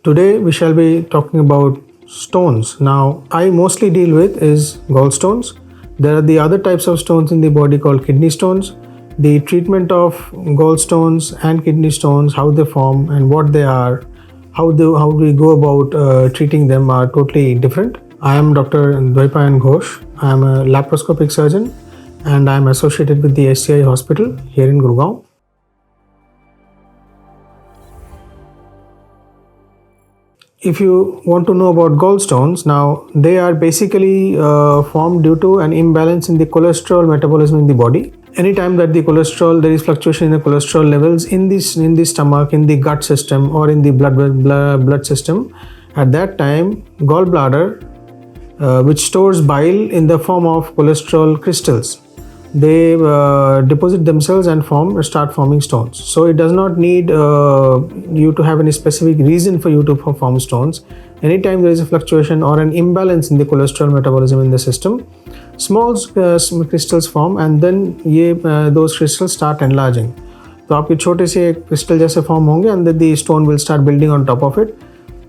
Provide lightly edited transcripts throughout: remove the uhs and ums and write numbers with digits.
Today we shall be talking about stones. Now, I mostly deal with is gallstones. There are the other types of stones in the body called kidney stones. The treatment of gallstones and kidney stones, how they form and what they are, how do we go about treating them are totally different. I am Dr. Dvaipayan Ghosh. I am a laparoscopic surgeon and I am associated with the SCI hospital here in Gurgaon. If you want to know about gallstones, now they are basically formed due to an imbalance in the cholesterol metabolism in the body. Anytime that there is fluctuation in the cholesterol levels in the stomach, in the gut system, or in the blood system, at that time gallbladder, which stores bile in the form of cholesterol crystals, they deposit themselves and start forming stones. So it does not need you to have any specific reason for you to form stones. Anytime there is a fluctuation or an imbalance in the cholesterol metabolism in the system, small crystals form and then those crystals start enlarging. तो आपके छोटे से crystal जैसे form होंगे and then the stone will start building on top of it.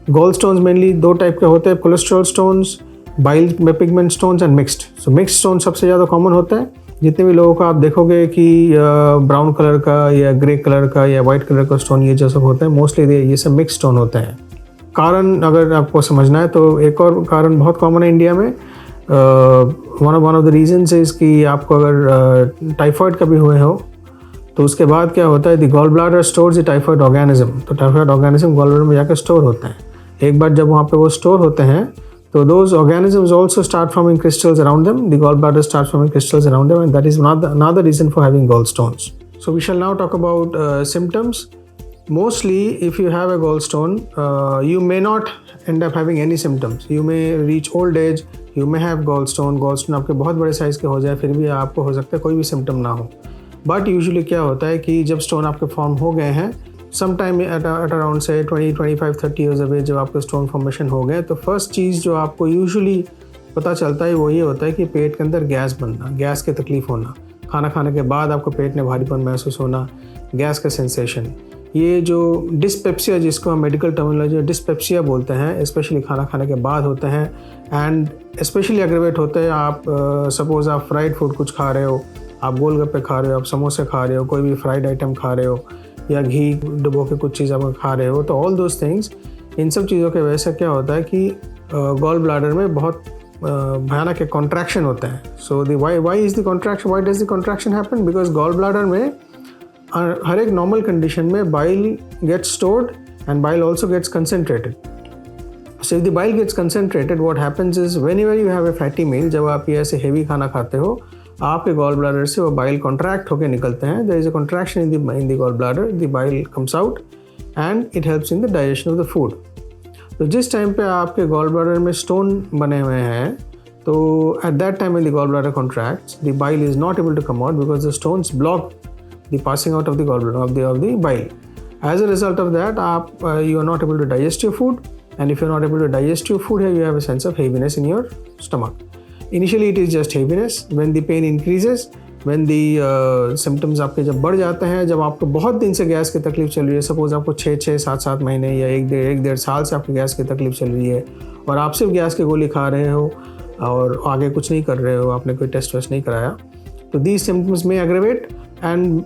Gallstones mainly दो type के होते हैं, cholesterol stones, bile pigment stones and mixed. So mixed stone सबसे ज़्यादा कॉमन होता है. जितने भी लोगों का आप देखोगे कि ब्राउन कलर का या ग्रे कलर का या वाइट कलर का स्टोन ये जो सब होते हैं, मोस्टली ये सब मिक्स स्टोन होते हैं. कारण अगर आपको समझना है तो एक और कारण बहुत कॉमन है इंडिया में. One of the reasons is कि आपको अगर टाइफाइड कभी हुए हो तो उसके बाद क्या होता है, the gall bladder stores the typhoid organism. तो टाइफाइड ऑर्गेनिज्म गॉल ब्लैडर में जाकर स्टोर होते हैं. एक बार जब वहाँ पे वो स्टोर होते हैं so those organisms also start forming crystals around them. The gallbladder starts forming crystals around them, and that is another reason for having gallstones. So we shall now talk about symptoms. Mostly, if you have a gallstone, you may not end up having any symptoms. You may reach old age, you may have gallstone. Gallstone आपके बहुत बड़े size के हो जाए, फिर भी आपको हो सकता है कोई भी सिम्टम ना हो. बट यूजुअली क्या होता है कि जब स्टोन आपके फॉर्म हो गए हैं, समटाइम एट अराउंड से 20, 25, 30 ईयर्स ऑफ एज जब आपके स्टोन फॉर्मेशन हो गए, तो फर्स्ट चीज़ जो आपको यूजुअली पता चलता है वो ये होता है कि पेट के अंदर गैस बनना, गैस की तकलीफ़ होना, खाना खाने के बाद आपको पेट में भारीपन महसूस होना, गैस का सेंसेशन. ये जो डिस्पेप्सिया, जिसको हम मेडिकल टर्मिनोलॉजी में डिस्पेप्सिया बोलते हैं, स्पेशली खाना खाने के बाद होते हैं एंड स्पेशली एग्रेवेट होते हैं. आप सपोज़ आप फ्राइड फूड कुछ खा रहे हो, आप गोलगप्पे खा रहे हो, आप समोसे खा रहे हो, कोई भी फ्राइड आइटम खा रहे हो या घी डुबो के कुछ चीज़ आप खा रहे हो, तो ऑल दोज थिंग्स, इन सब चीज़ों के वजह से क्या होता है कि गॉल ब्लैडर में बहुत भयानक एक कॉन्ट्रैक्शन होता है. So why is the contraction, why does the contraction happen? Because gall bladder में हर एक नॉर्मल कंडीशन में bile gets stored and bile also gets concentrated. So if the bile gets concentrated, what happens is whenever you have a fatty meal, जब आप ये ऐसे heavy खाना खाते हो, आपके गॉल ब्लैडर से वो बाइल कॉन्ट्रैक्ट होकर निकलते हैं. There is a contraction in the gall bladder, the bile comes out and it helps in the digestion of the food. तो जिस टाइम पे आपके गॉल ब्लैडर में स्टोन बने हुए हैं, तो at that time when the gall bladder contracts, the bile is not able to come out because the stones block the passing out of the gall bladder of the bile. As a result of that you are not able to digest your food, and if you are not able to digest your food, you have a sense of heaviness in your stomach. Initially it is just heaviness. When the pain increases, when the symptoms आपके जब बढ़ जाते हैं, जब आपको बहुत दिन से गैस की तकलीफ चल रही है, सपोज आपको 6, 7 महीने या एक डेढ़ साल से आपकी गैस की तकलीफ चल रही है और आप सिर्फ गैस की गोली खा रहे हो और आगे कुछ नहीं कर रहे हो, आपने कोई टेस्ट वेस्ट नहीं कराया, तो दीज सिम्टम्स में एग्रेवेट एंड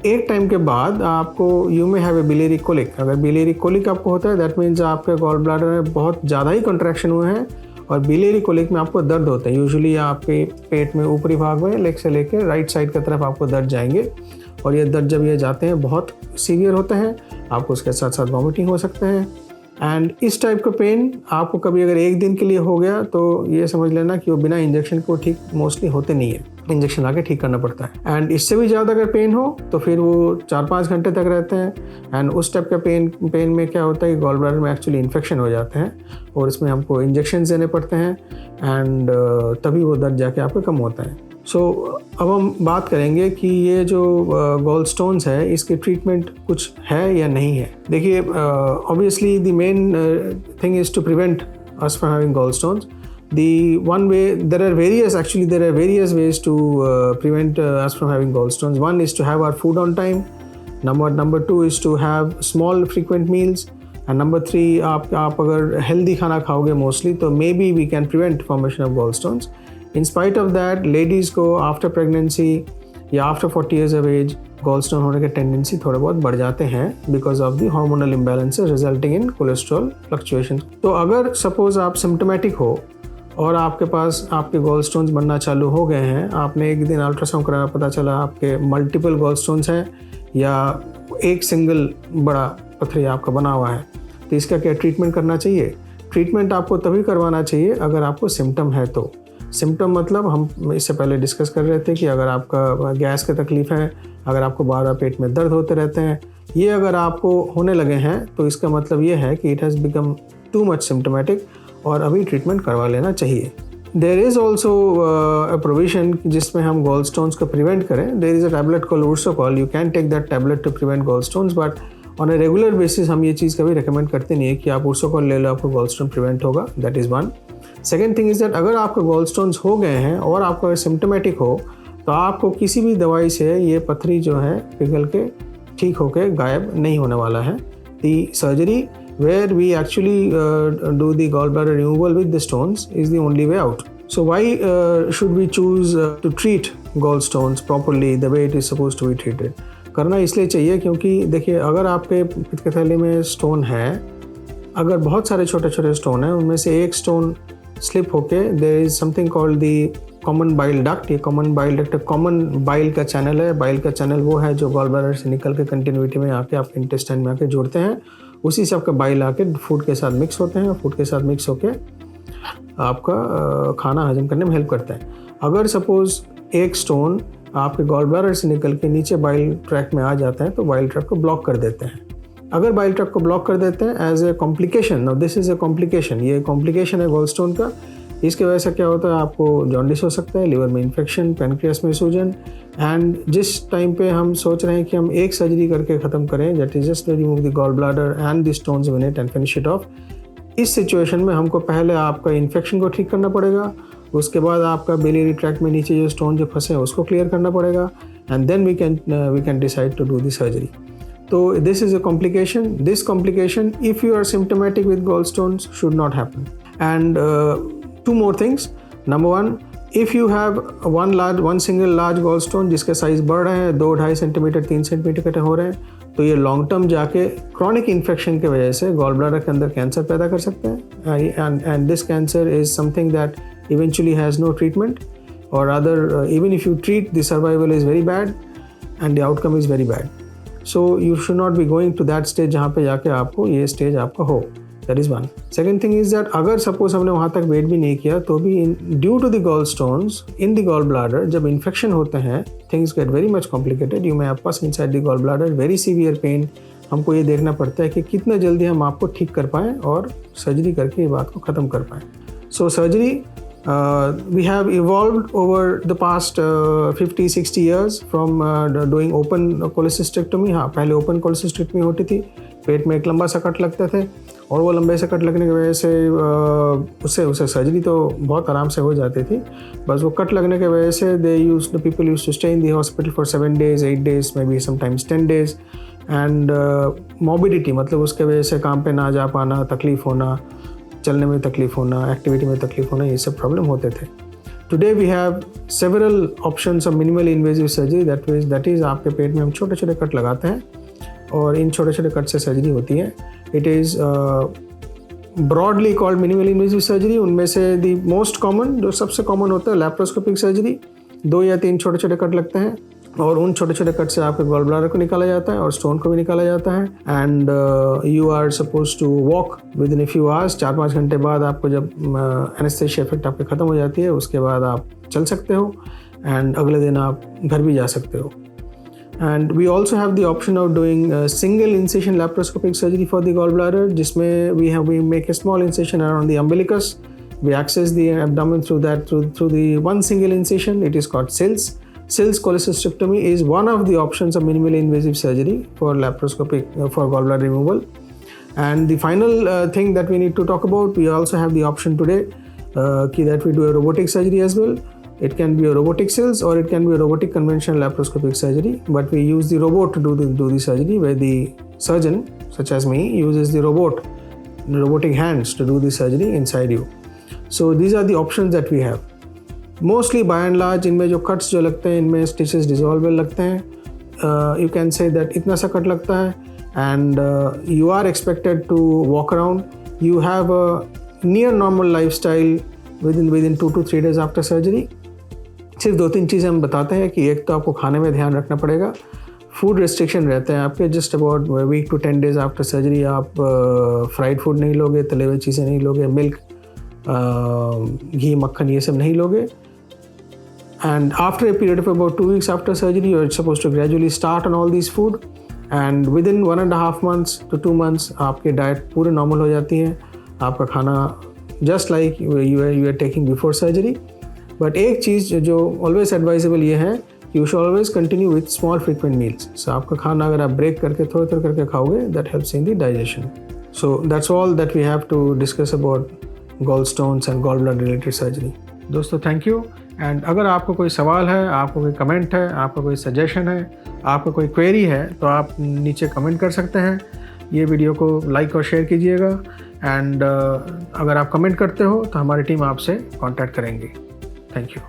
एक टाइम के बाद आपको यू में हैव ए बिलियरी कोलिक. अगर बिलियरी कोलिक आपको होता है, दैट मीन्स आपके गॉल ब्लैडर में बहुत ज़्यादा ही कंट्रैक्शन हुए हैं और बिलियरी कोलिक में आपको दर्द होते हैं. यूजुअली आपके पेट में ऊपरी भाग में लेग से लेकर राइट साइड की तरफ आपको दर्द जाएंगे और ये दर्द जब ये जाते हैं बहुत सीवियर होते हैं, आपको उसके साथ साथ वॉमिटिंग हो सकते हैं. एंड इस टाइप का पेन आपको कभी अगर एक दिन के लिए हो गया तो ये समझ लेना कि वो बिना इंजेक्शन को ठीक मोस्टली होते नहीं है, इंजेक्शन आके ठीक करना पड़ता है. एंड इससे भी ज़्यादा अगर पेन हो तो फिर वो 4-5 घंटे तक रहते हैं. एंड उस टाइप का पेन में क्या होता है कि गॉल ब्लैडर में एक्चुअली इन्फेक्शन हो जाते हैं और इसमें हमको इंजेक्शन देने पड़ते हैं एंड तभी वो दर्द जाके आपका कम होता है. सो अब हम बात करेंगे कि ये जो गॉल स्टोन्स है, इसकी ट्रीटमेंट कुछ है या नहीं है. देखिए, obviously the main thing is to prevent us from having gall stones. The one way, there are various ways to prevent us from having gallstones. One is to have our food on time. Number two is to have small frequent meals. And number 3, आप अगर healthy खाना खाओगे mostly तो maybe we can prevent formation of gall stones. In spite of that, ladies को after pregnancy या after 40 years of age gall stone होने के tendency थोड़े बहुत बढ़ जाते हैं because of the hormonal imbalances resulting in cholesterol fluctuation. तो अगर सपोज आप सिम्टोमेटिक हो और आपके पास आपके गॉल स्टोन्स बनना चालू हो गए हैं, आपने एक दिन अल्ट्रासाउंड कराया, पता चला आपके मल्टीपल गॉल स्टोन्स हैं या एक सिंगल बड़ा पथरी आपका बना हुआ है, तो इसका क्या ट्रीटमेंट करना चाहिए? ट्रीटमेंट आपको तभी करवाना चाहिए अगर आपको सिम्टम है तो। सिम्टम मतलब हम इससे पहले डिस्कस कर रहे थे कि अगर आपका गैस की तकलीफ़ है, अगर आपको बार बार पेट में दर्द होते रहते हैं, ये अगर आपको होने लगे हैं तो इसका मतलब ये है कि it has become too much symptomatic और अभी ट्रीटमेंट करवा लेना चाहिए। There is also a provision जिसमें हम गॉल स्टोन्स को प्रिवेंट करें। There is a tablet called Ursocol, you can take that tablet to prevent gall stones, but on a regular basis हम ये चीज़ कभी रिकमेंड करते नहीं है कि आप उर्सोकॉल ले लो, आपको गॉल स्टोन प्रिवेंट होगा। That is one. Second thing is that अगर आपके गॉल स्टोन्स हो गए हैं और आपका सिम्टोमेटिक हो तो आपको किसी भी दवाई से ये पथरी जो है पिघल के ठीक होके गायब नहीं होने वाला है। दी surgery where we actually do the gallbladder removal with the stones is the only way out. So why should we choose to treat gallstones properly the way it is supposed to be treated? करना इसलिए चाहिए क्योंकि देखिए, अगर आपके पित्त के थैली में स्टोन है, अगर बहुत सारे छोटे छोटे स्टोन हैं, उनमें से एक स्टोन स्लिप होके there is something called the common bile duct. ये common bile duct common bile का चैनल है। बाइल का चैनल वो है जो गॉल ब्लैडर से निकल के कंटिन्यूटी में आके आपके इंटेस्टाइन में आके जुड़ते हैं, उसी से आपका बाइल आके फूड के साथ मिक्स होते हैं, फूड के साथ मिक्स होके आपका खाना हजम करने में हेल्प करता है। अगर सपोज एक स्टोन आपके गॉल ब्लैडर से निकल के नीचे बाइल ट्रैक में आ जाता है तो बाइल ट्रैक को ब्लॉक कर देते हैं। अगर बाइल ट्रैक को ब्लॉक कर देते हैं as a complication, now this is a complication, ये कॉम्प्लिकेशन है गॉल स्टोन का। इसकी वजह से क्या होता है, आपको जॉन्डिस हो सकता है, लिवर में इन्फेक्शन, पैनक्रियास में सूजन। एंड जिस टाइम पे हम सोच रहे हैं कि हम एक सर्जरी करके ख़त्म करें, that is just remove the gall bladder and the stones in it and finish it off, इस सिचुएशन में हमको पहले आपका इन्फेक्शन को ठीक करना पड़ेगा, उसके बाद आपका बिलियरी ट्रैक्ट में नीचे जो स्टोन जो फंसे हैं उसको क्लियर करना पड़ेगा, and then we can decide to do the surgery. तो this is a complication. This complication if you are symptomatic with gallstones should not happen. And two more things. Number one, if you have one single large gallstone जिसके size बढ़ रहे हैं, 2-2.5 centimetre 3 centimetre के हो रहे हैं, तो ये लॉन्ग टर्म जाके क्रॉनिक इन्फेक्शन की वजह से गॉल ब्लैडर के अंदर कैंसर पैदा कर सकते हैं। And this cancer is something that eventually has no treatment, और other even if you treat the survival is very bad and the outcome is very bad. So you should not be going to that stage जहाँ पे जाके आपको ये stage आपका हो। That is one. Second thing is that अगर suppose हमने वहाँ तक वेट भी नहीं किया तो भी due to the gall stones in the gall bladder, जब इन्फेक्शन होते हैं things get very much complicated. You may have pus inside the gall bladder, very severe pain. हमको ये देखना पड़ता है कि कितना जल्दी हम आपको ठीक कर पाएँ और सर्जरी करके ये बात को ख़त्म कर पाएँ। सो surgery we have evolved over the past 50-60 years from doing open cholecystectomy। हाँ, पहले open cholecystectomy होती थी, पेट में एक लंबा सा कट लगते थे और वो लंबे से कट लगने की वजह से उससे सर्जरी तो बहुत आराम से हो जाती थी। बस वो कट लगने की वजह से people used to stay in the hospital for 7 days, 8 days, maybe sometimes 10 days, and morbidity मतलब उसके वजह से काम पे ना जा पाना, तकलीफ़ होना, चलने में तकलीफ होना, एक्टिविटी में तकलीफ होना, ये सब प्रॉब्लम होते थे। Today we have several options of minimally invasive surgery, that is आपके पेट में हम छोटे छोटे कट लगाते हैं और इन छोटे छोटे कट से सर्जरी होती है। It is broadly called minimally invasive surgery. उनमें से दी मोस्ट कॉमन, जो सबसे कॉमन होता है, लैप्रोस्कोपिक सर्जरी। 2 या 3 छोटे छोटे कट लगते हैं और उन छोटे छोटे कट से आपके गॉल ब्लैडर को निकाला जाता है और स्टोन को भी निकाला जाता है। And you are suppose to walk within a few hours. 4-5 घंटे बाद आपको जब एनेस्थेसिया इफेक्ट आपके ख़त्म हो जाती है, उसके बाद आप चल सकते हो एंड अगले दिन आप घर भी जा सकते हो। And we also have the option of doing single incision laparoscopic surgery for the gall bladder, जिसमें we make a small incision around the umbilicus. We access the abdomen through the one single incision. It is called SILS. SILS cholecystectomy is one of the options of minimally invasive surgery for laparoscopic for gallbladder removal. And the final thing that we need to talk about, we also have the option today that we do a robotic surgery as well. It can be a robotic cells or it can be a robotic conventional laparoscopic surgery, but we use the robot to do the surgery, where the surgeon, such as me, uses the robotic hands to do the surgery inside you. So these are the options that we have. Mostly by and large इनमें जो cuts जो लगते हैं, इनमें stitches dissolvable लगते हैं. You can say that इतना सा cut लगता है, and you are expected to walk around. You have a near normal lifestyle within 2 to 3 days after surgery. सिर्फ 2-3 चीज़ें हम बताते हैं कि एक तो आपको खाने में ध्यान रखना पड़ेगा. फूड रेस्ट्रिक्शन रहते हैं आपके, just about week to 10 days after surgery आप फ्राइड फूड नहीं लोगे, तले हुए चीज़ें नहीं लोगे, मिल्क, घी, मक्खन, ये सब नहीं लोगे. And after a period of about 2 weeks after surgery, you are supposed to gradually start on all these food, and within 1.5 months to 2 months आपके डाइट पूरे नॉर्मल हो जाती हैं. आपका खाना just like you are taking before surgery. But एक चीज़ जो ऑलवेज एडवाइजेबल ये है, you should always continue with small frequent meals. सो आपका खाना अगर आप ब्रेक करके थोड़ा करके खाओगे, that helps in the digestion. So that's all that we have to discuss about gall stones and gall bladder related surgery. दोस्तों थैंक यू. एंड अगर आपको कोई सवाल है, आपको कोई कमेंट है, आपका कोई सजेशन है, आपका कोई क्वेरी है, तो आप नीचे कमेंट कर सकते हैं. ये वीडियो को लाइक और शेयर कीजिएगा. एंड अगर आप कमेंट करते हो तो हमारी टीम आपसे कांटेक्ट करेंगी. Thank you.